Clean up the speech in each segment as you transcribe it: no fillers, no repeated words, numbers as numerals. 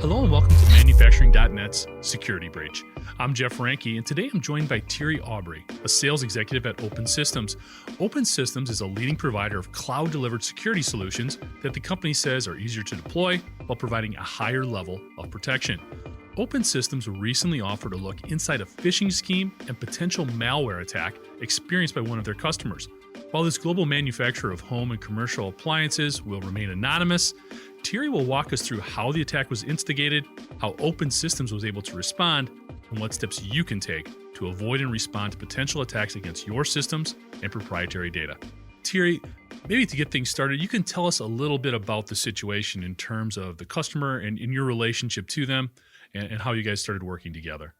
Hello and welcome to Manufacturing.net's Security Breach. I'm Jeff Ranke, and today I'm joined by Thierry Aubry, a sales executive at Open Systems. Open Systems is a leading provider of cloud-delivered security solutions that the company says are easier to deploy while providing a higher level of protection. Open Systems recently offered a look inside a phishing scheme and potential malware attack experienced by one of their customers. While this global manufacturer of home and commercial appliances will remain anonymous, Thierry will walk us through how the attack was instigated, how Open Systems was able to respond, and what steps you can take to avoid and respond to potential attacks against your systems and proprietary data. Thierry, maybe to get things started, you can tell us a little bit about the situation in terms of the customer and in your relationship to them and how you guys started working together.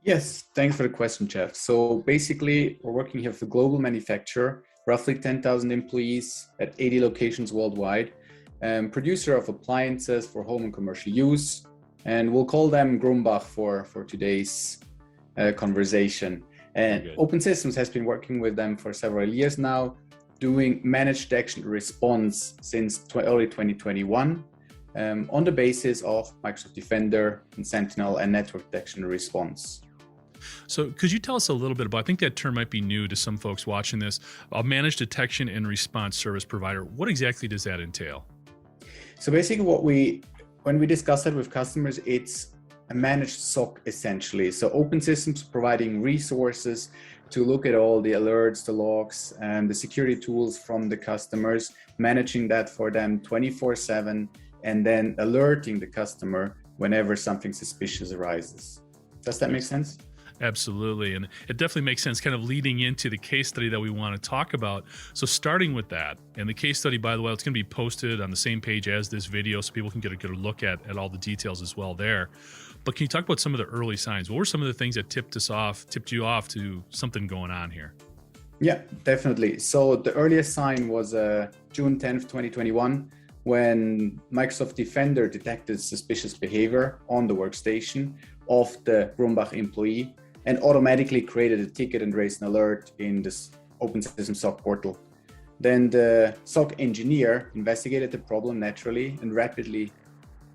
Yes, thanks for the question, Jeff. So basically, we're working here for a global manufacturer, roughly 10,000 employees at 80 locations worldwide, producer of appliances for home and commercial use, and we'll call them Grumbach for today's conversation. And Open Systems has been working with them for several years now, doing managed detection response since early 2021 on the basis of Microsoft Defender and Sentinel and network detection response. So could you tell us a little bit about, I think that term might be new to some folks watching this, a managed detection and response service provider. What exactly does that entail? So basically when we discuss it with customers, it's a managed SOC essentially. So Open Systems providing resources to look at all the alerts, the logs, and the security tools from the customers, managing that for them 24/7, and then alerting the customer whenever something suspicious arises. Does that make sense? Absolutely. And it definitely makes sense, kind of leading into the case study that we want to talk about. So starting with that, and the case study, by the way, it's going to be posted on the same page as this video so people can get a good look at all the details as well there. But can you talk about some of the early signs? What were some of the things that tipped you off to something going on here? Yeah, definitely. So the earliest sign was June 10th, 2021, when Microsoft Defender detected suspicious behavior on the workstation of the Grumbach employee and automatically created a ticket and raised an alert in this Open Systems SOC portal. Then the SOC engineer investigated the problem naturally and rapidly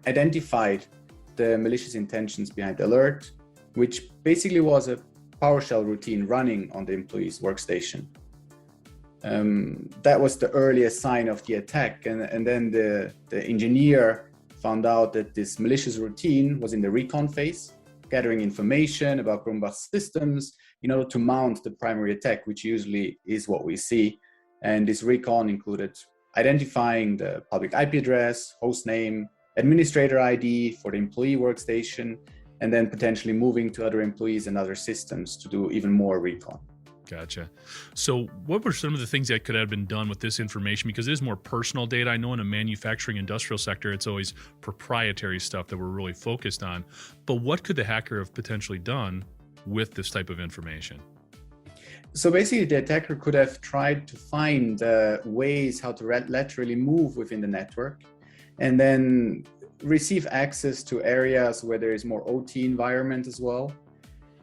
identified the malicious intentions behind the alert, which basically was a PowerShell routine running on the employee's workstation. That was the earliest sign of the attack. And then the engineer found out that this malicious routine was in the recon phase, gathering information about Grumbach's systems in order to mount the primary attack, which usually is what we see. And this recon included identifying the public IP address, host name, administrator ID for the employee workstation, and then potentially moving to other employees and other systems to do even more recon. Gotcha. So what were some of the things that could have been done with this information? Because it is more personal data. I know in a manufacturing industrial sector, it's always proprietary stuff that we're really focused on. But what could the hacker have potentially done with this type of information? So basically, the attacker could have tried to find ways how to laterally move within the network and then receive access to areas where there is more OT environment as well.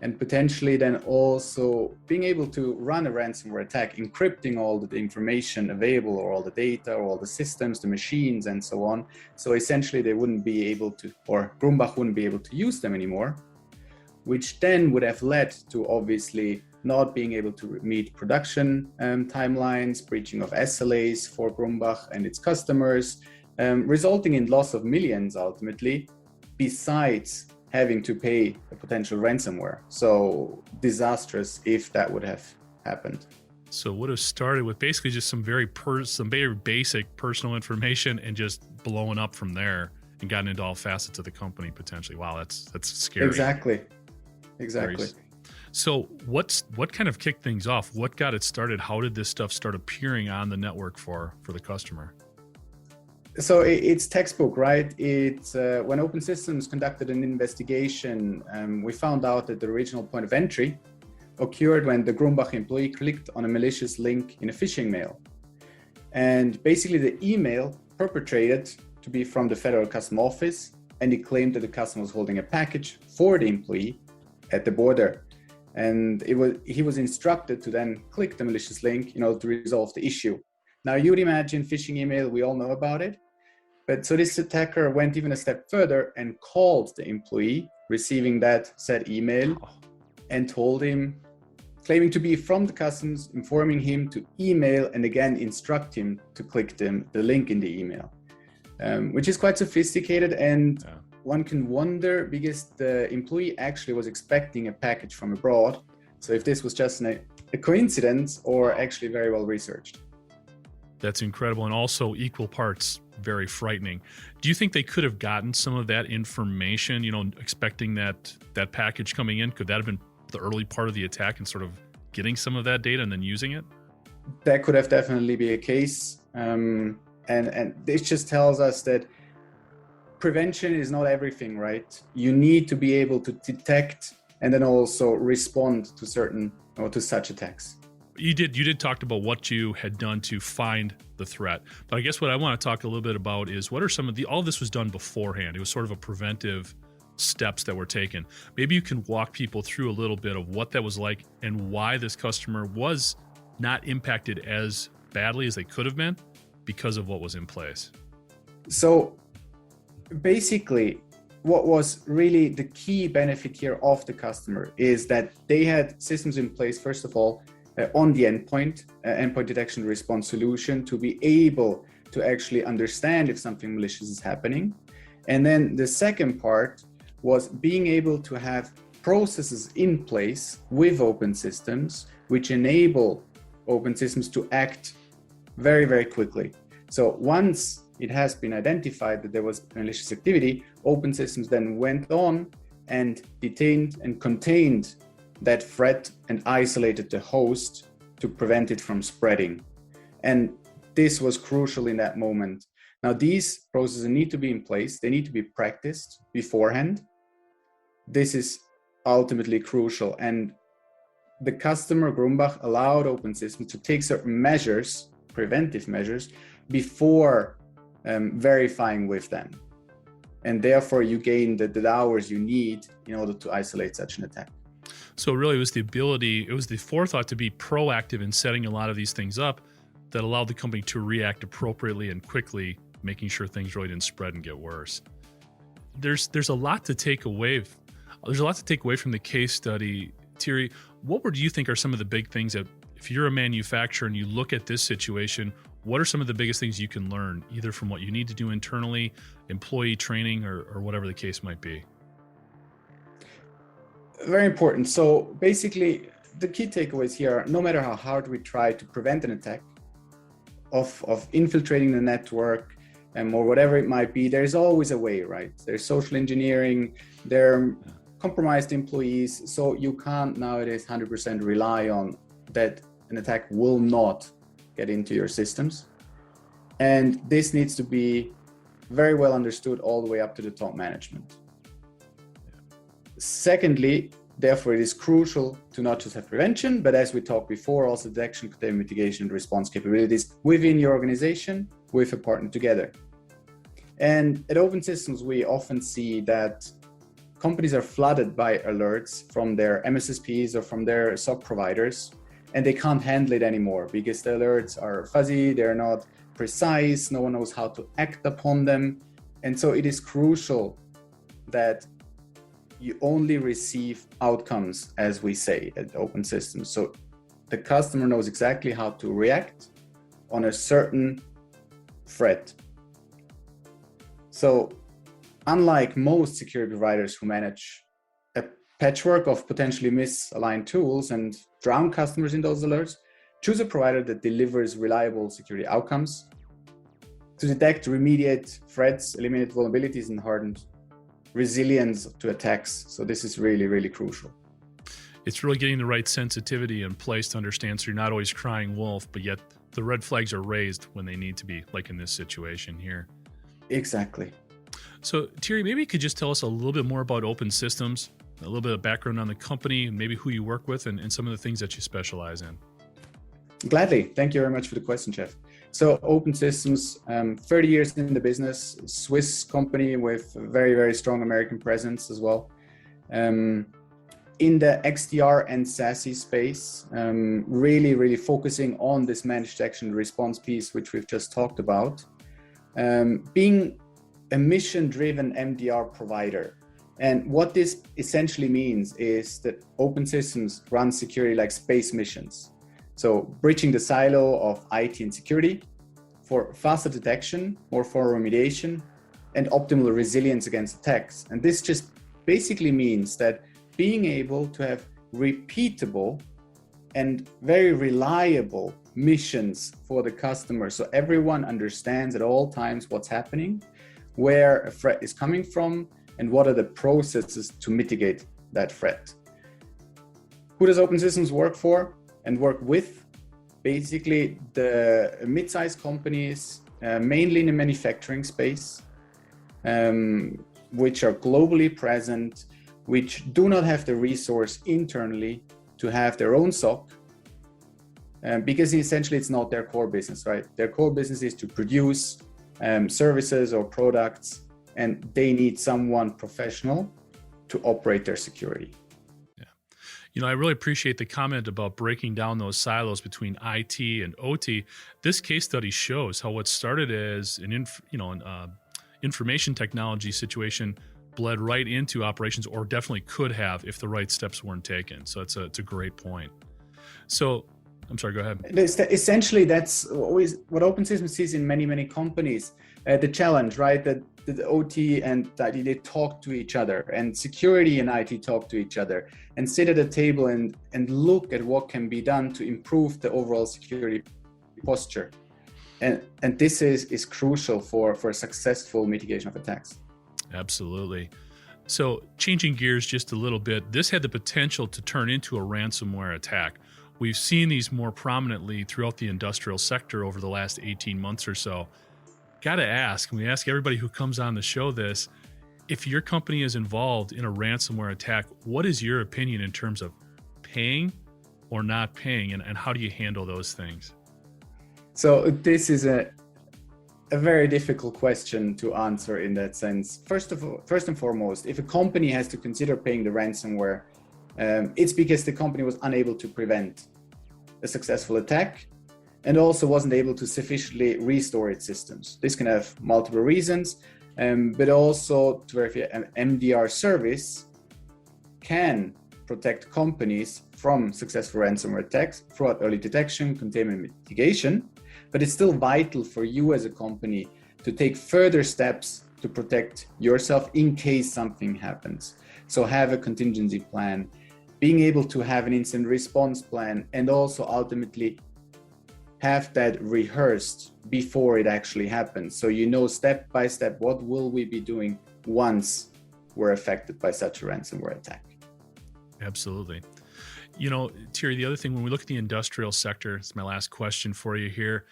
And potentially then also being able to run a ransomware attack, encrypting all the information available or all the data or all the systems, the machines and so on. So essentially they wouldn't be able to, or Grumbach wouldn't be able to use them anymore, which then would have led to obviously not being able to meet production timelines, breaching of SLAs for Grumbach and its customers, resulting in loss of millions ultimately, besides having to pay a potential ransomware. So disastrous if that would have happened. So it would have started with basically just some very basic personal information and just blowing up from there and gotten into all facets of the company potentially. Wow, that's scary. Exactly. So what kind of kicked things off? What got it started? How did this stuff start appearing on the network for the customer? So it's textbook, right? It's when Open Systems conducted an investigation, we found out that the original point of entry occurred when the Grumbach employee clicked on a malicious link in a phishing mail. And basically the email perpetrated to be from the Federal Customs Office, and he claimed that the customer was holding a package for the employee at the border. And he was instructed to then click the malicious link in order to resolve the issue. Now you would imagine phishing email, we all know about it, But so this attacker went even a step further and called the employee receiving that said email and told him, claiming to be from the customs, informing him to email and again instruct him to click the link in the email, which is quite sophisticated. And one can wonder, because the employee actually was expecting a package from abroad. So if this was just a coincidence or actually very well researched. That's incredible, and also equal parts very frightening. Do you think they could have gotten some of that information, expecting that package coming in? Could that have been the early part of the attack and sort of getting some of that data and then using it? That could have definitely been a case. And this just tells us that prevention is not everything, right? You need to be able to detect and then also respond to such attacks. You did talk about what you had done to find the threat, but I guess what I want to talk a little bit about is what are some of all this was done beforehand. It was sort of a preventive steps that were taken. Maybe you can walk people through a little bit of what that was like and why this customer was not impacted as badly as they could have been because of what was in place. So basically, what was really the key benefit here of the customer is that they had systems in place, first of all, on the endpoint detection response solution to be able to actually understand if something malicious is happening. And then the second part was being able to have processes in place with open systems, which enable open systems to act very, very quickly. So once it has been identified that there was malicious activity, open systems then went on and detained and contained that threat and isolated the host to prevent it from spreading. And this was crucial in that moment. Now, these processes need to be in place. They need to be practiced beforehand. This is ultimately crucial. And the customer, Grumbach, allowed open systems to take certain measures, preventive measures, before verifying with them. And therefore, you gain the hours you need in order to isolate such an attack. So really, it was the forethought to be proactive in setting a lot of these things up that allowed the company to react appropriately and quickly, making sure things really didn't spread and get worse. There's a lot to take away. There's a lot to take away from the case study. Thierry, what do you think are some of the big things that, if you're a manufacturer and you look at this situation, what are some of the biggest things you can learn, either from what you need to do internally, employee training, or whatever the case might be? Very important. So basically, the key takeaways here are, no matter how hard we try to prevent an attack of infiltrating the network or whatever it might be, there's always a way, right? There's social engineering, there are compromised employees. So you can't nowadays 100% rely on that an attack will not get into your systems. And this needs to be very well understood all the way up to the top management. Secondly, therefore, it is crucial to not just have prevention, but as we talked before, also detection, containment, mitigation, and response capabilities within your organization with a partner together. And at Open Systems, we often see that companies are flooded by alerts from their MSSPs or from their SOC providers, and they can't handle it anymore because the alerts are fuzzy, they're not precise, no one knows how to act upon them. And so it is crucial that you only receive outcomes, as we say at Open Systems. So the customer knows exactly how to react on a certain threat. So unlike most security providers who manage a patchwork of potentially misaligned tools and drown customers in those alerts, choose a provider that delivers reliable security outcomes to detect, remediate threats, eliminate vulnerabilities, and harden resilience to attacks. So this is really, really crucial. It's really getting the right sensitivity in place to understand, so you're not always crying wolf, but yet the red flags are raised when they need to be, like in this situation here. Exactly. So Thierry, maybe you could just tell us a little bit more about Open Systems, a little bit of background on the company, and maybe who you work with and some of the things that you specialize in. Gladly. Thank you very much for the question, Jeff. So Open Systems, 30 years in the business, Swiss company with a very, very strong American presence as well. In the XDR and SASE space, really, really focusing on this managed detection and response piece, which we've just talked about. being a mission-driven MDR provider. And what this essentially means is that Open Systems runs security like space missions. So breaching the silo of IT and security for faster detection, more thorough remediation, and optimal resilience against attacks. And this just basically means that being able to have repeatable and very reliable missions for the customer, so everyone understands at all times what's happening, where a threat is coming from, and what are the processes to mitigate that threat. Who does Open Systems work for and work with? Basically, the mid-sized companies, mainly in the manufacturing space, which are globally present, which do not have the resource internally to have their own SOC, because essentially it's not their core business, right? Their core business is to produce services or products, and they need someone professional to operate their security. Yeah. You know, I really appreciate the comment about breaking down those silos between IT and OT. This case study shows how what started as an information technology situation bled right into operations, or definitely could have if the right steps weren't taken. So it's a great point. So I'm sorry, go ahead. Essentially, that's always what Open Systems sees in many companies. The challenge, right? That the OT and IT, they talk to each other, and security and IT talk to each other, and sit at a table and look at what can be done to improve the overall security posture. And this is crucial for a successful mitigation of attacks. Absolutely. So changing gears just a little bit, this had the potential to turn into a ransomware attack. We've seen these more prominently throughout the industrial sector over the last 18 months or so. Got to ask, we ask everybody who comes on the show this, if your company is involved in a ransomware attack, what is your opinion in terms of paying or not paying, and how do you handle those things? So this is a very difficult question to answer in that sense. First and foremost, if a company has to consider paying the ransomware, it's because the company was unable to prevent a successful attack and also wasn't able to sufficiently restore its systems. This can have multiple reasons, but also to verify an MDR service can protect companies from successful ransomware attacks, fraud early detection, containment mitigation, but it's still vital for you as a company to take further steps to protect yourself in case something happens. So have a contingency plan, being able to have an incident response plan, and also ultimately have that rehearsed before it actually happens. So you know step by step, what will we be doing once we're affected by such a ransomware attack? Absolutely. You know, Thierry, the other thing, when we look at the industrial sector, it's my last question for you here.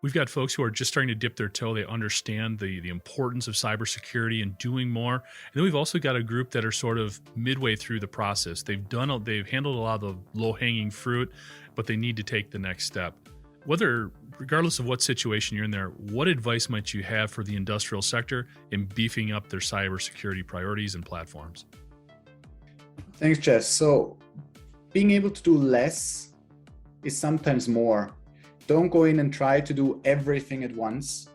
We've got folks who are just starting to dip their toe. They understand the importance of cybersecurity and doing more. And then we've also got a group that are sort of midway through the process. They've handled a lot of the low-hanging fruit, but they need to take the next step. Regardless of what situation you're in there, what advice might you have for the industrial sector in beefing up their cybersecurity priorities and platforms? Thanks, Jess. So being able to do less is sometimes more. Don't go in and try to do everything at once.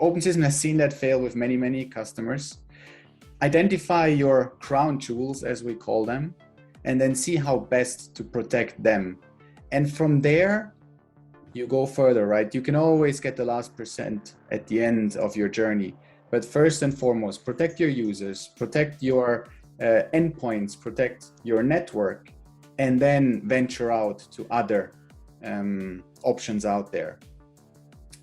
Open Systems has seen that fail with many customers. Identify your crown jewels, as we call them, and then see how best to protect them. And from there, you go further, right? You can always get the last % at the end of your journey. But first and foremost, protect your users, protect your endpoints, protect your network, and then venture out to other options out there.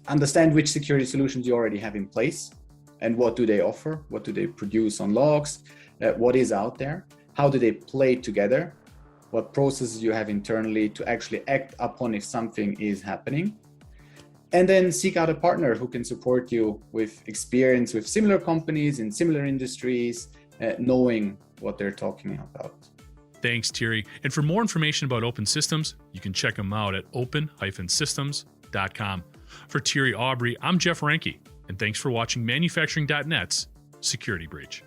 Understand which security solutions you already have in place and what do they offer, what do they produce on logs, what is out there, how do they play together, what processes you have internally to actually act upon if something is happening. And then seek out a partner who can support you with experience with similar companies in similar industries, knowing what they're talking about. Thanks, Thierry. And for more information about Open Systems, you can check them out at open-systems.com. For Thierry Aubry, I'm Jeff Ranke, and thanks for watching Manufacturing.net's Security Breach.